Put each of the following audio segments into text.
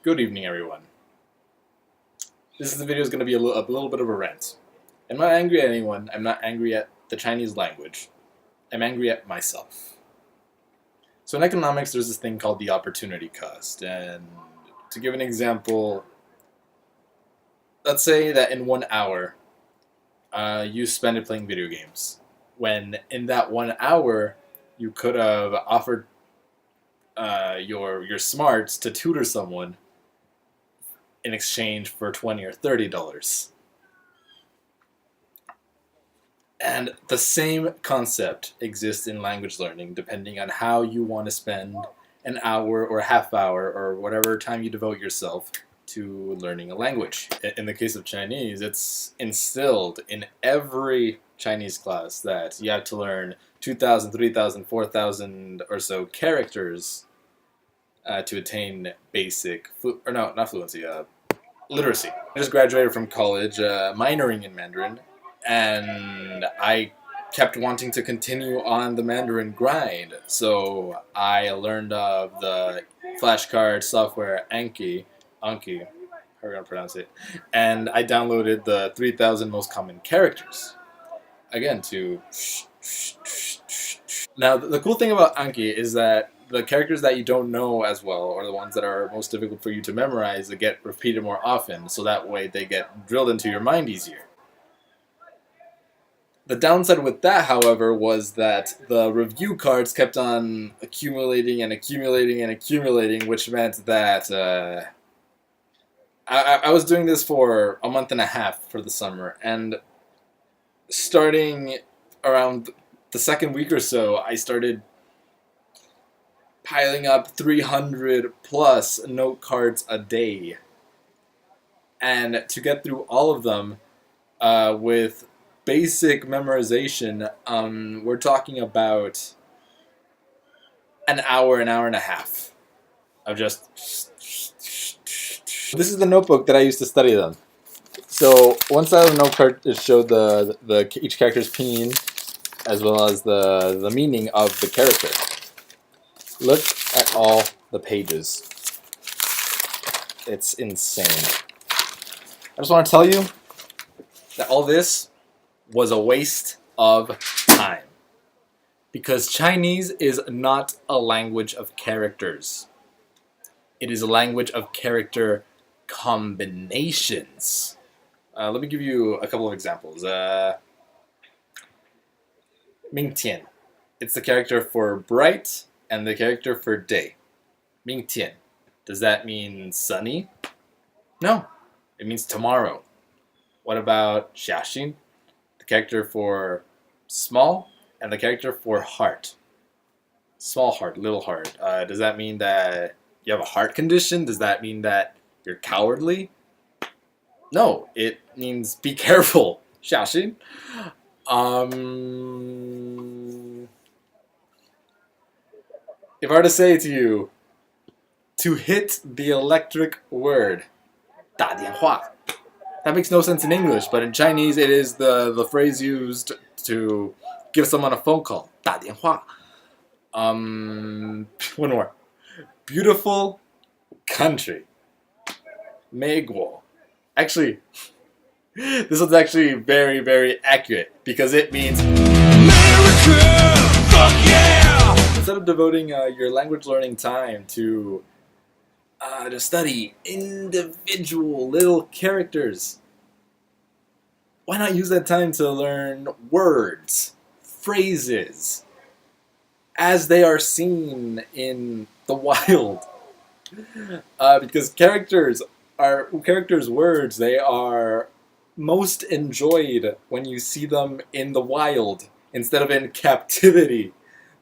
Good evening, everyone. This video is going to be a little bit of a rant. I'm not angry at anyone. I'm not angry at the Chinese language. I'm angry at myself. So in economics, there's this thing called the opportunity cost. And to give an example, let's say that in 1 hour, you spend it playing video games. When in that 1 hour, you could have offered your smarts to tutor someone in exchange for $20 or $30. And the same concept exists in language learning, depending on how you want to spend an hour or a half hour or whatever time you devote yourself to learning a language. In the case of Chinese, it's instilled in every Chinese class that you have to learn 2,000, 3,000, 4,000 or so characters to attain basic, literacy. I just graduated from college, minoring in Mandarin, and I kept wanting to continue on the Mandarin grind. So I learned of the flashcard software Anki, how are you gonna pronounce it? And I downloaded the 3,000 most common characters. Again, to... Now, the cool thing about Anki is that the characters that you don't know as well, or the ones that are most difficult for you to memorize, they get repeated more often, so that way they get drilled into your mind easier. The downside with that, however, was that the review cards kept on accumulating and accumulating and accumulating, which meant that I was doing this for a month and a half for the summer, and starting around the second week or so, I started piling up 300 plus note cards a day. And to get through all of them with basic memorization, we're talking about an hour and a half of just... This is the notebook that I used to study them. So one side of the note card it showed each character's pinyin, as well as the meaning of the character. Look at all the pages. It's insane. I just want to tell you that all this was a waste of time. Because Chinese is not a language of characters. It is a language of character combinations. Let me give you a couple of examples. Mingtian. It's the character for bright and the character for day. Mingtian. Does that mean sunny? No. It means tomorrow. What about Xiaxin? The character for small and the character for heart. Small heart, little heart. Does that mean that you have a heart condition? Does that mean that you're cowardly? No, it means be careful. Xiaxin. If I were to say to you, to hit the electric word, 打电话. That makes no sense in English, but in Chinese it is the phrase used to give someone a phone call, 打电话. One more. Beautiful country. 美国. Actually, this one's actually very, very accurate because it means America! Fuck yeah! Instead of devoting your language learning time to study individual little characters, why not use that time to learn words, phrases, as they are seen in the wild? Because characters' words, they are most enjoyed when you see them in the wild instead of in captivity,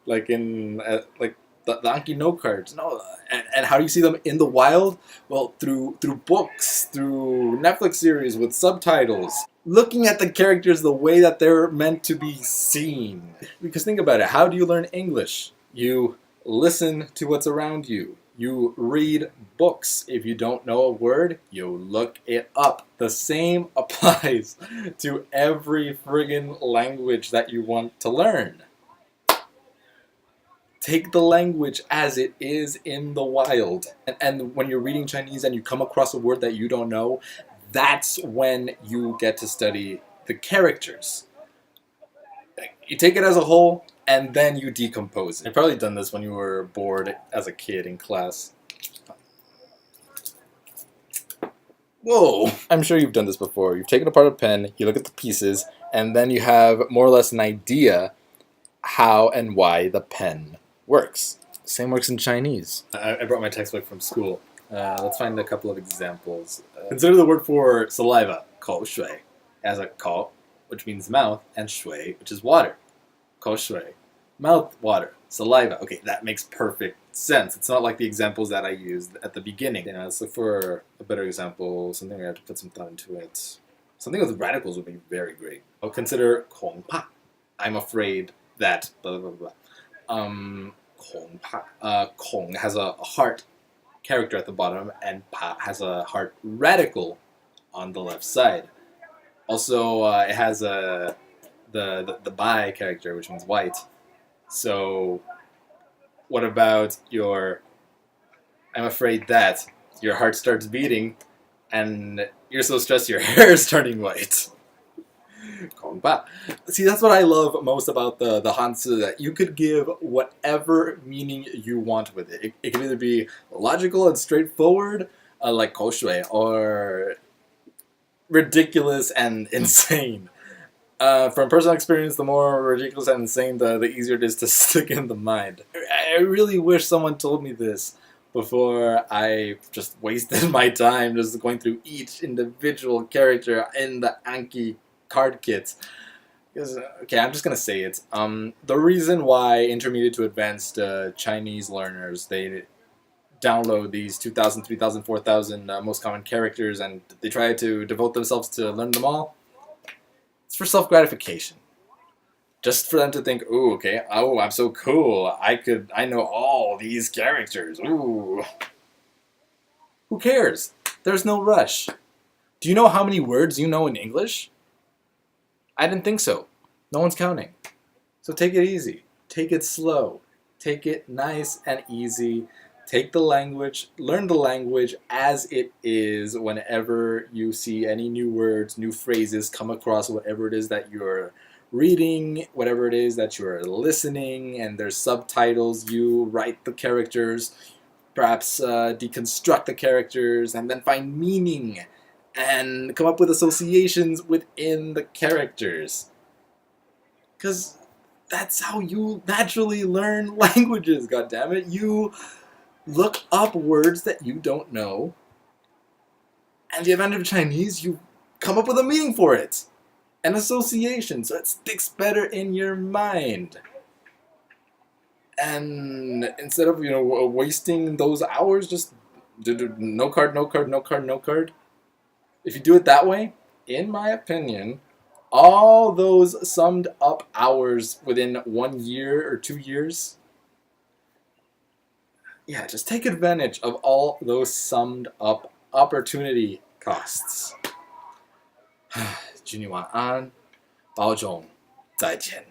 like in the Anki note cards. No, and how do you see them in the wild? Well, through books, through Netflix series with subtitles, looking at the characters the way that they're meant to be seen. Because think about it, how do you learn English? You listen to what's around you. You read books. If you don't know a word, you look it up. The same applies to every friggin' language that you want to learn. Take the language as it is in the wild. And when you're reading Chinese and you come across a word that you don't know, that's when you get to study the characters. You take it as a whole, and then you decompose it. You've probably done this when you were bored as a kid in class. Whoa! I'm sure you've done this before. You've taken apart a pen, you look at the pieces, and then you have more or less an idea how and why the pen works. Same works in Chinese. I brought my textbook from school. Let's find a couple of examples. Consider the word for saliva, 口水, as a 口, which means mouth, and 水, which is water. 口水, mouth water, saliva. Okay, that makes perfect sense. It's not like the examples that I used at the beginning. Let's look for a better example, something where I have to put some thought into it. Something with radicals would be very great. I'll consider 恐怕. I'm afraid that blah blah blah. 恐怕. 恐 has a heart character at the bottom, and 怕 has a heart radical on the left side. Also, it has the bai character, which means white. So, what about your? I'm afraid that your heart starts beating, and you're so stressed your hair is turning white. 恐怕. See, that's what I love most about the Hanzi, that you could give whatever meaning you want with it. It can either be logical and straightforward, like 口水, or ridiculous and insane. From personal experience, the more ridiculous and insane, the easier it is to stick in the mind. I really wish someone told me this before I just wasted my time just going through each individual character in the Anki card kits. Because, okay, I'm just gonna say it. The reason why intermediate to advanced Chinese learners, they download these 2,000, 3,000, 4,000 most common characters and they try to devote themselves to learn them all, it's for self-gratification. Just for them to think, ooh, okay, oh, I'm so cool. I know all these characters. Ooh. Who cares? There's no rush. Do you know how many words you know in English? I didn't think so. No one's counting. So take it easy. Take it slow. Take it nice and easy. Take the language, learn the language as it is whenever you see any new words, new phrases come across whatever it is that you're reading, whatever it is that you're listening, and there's subtitles, you write the characters, perhaps deconstruct the characters, and then find meaning and come up with associations within the characters. Because that's how you naturally learn languages, goddammit. You look up words that you don't know, and the advantage of Chinese, you come up with a meaning for it. An association, so it sticks better in your mind. And instead of, wasting those hours, just no card, no card, no card, no card. If you do it that way, in my opinion, all those summed up hours within 1 year or 2 years, yeah, just take advantage of all those summed up opportunity costs. 祝你晚安，保重，再见。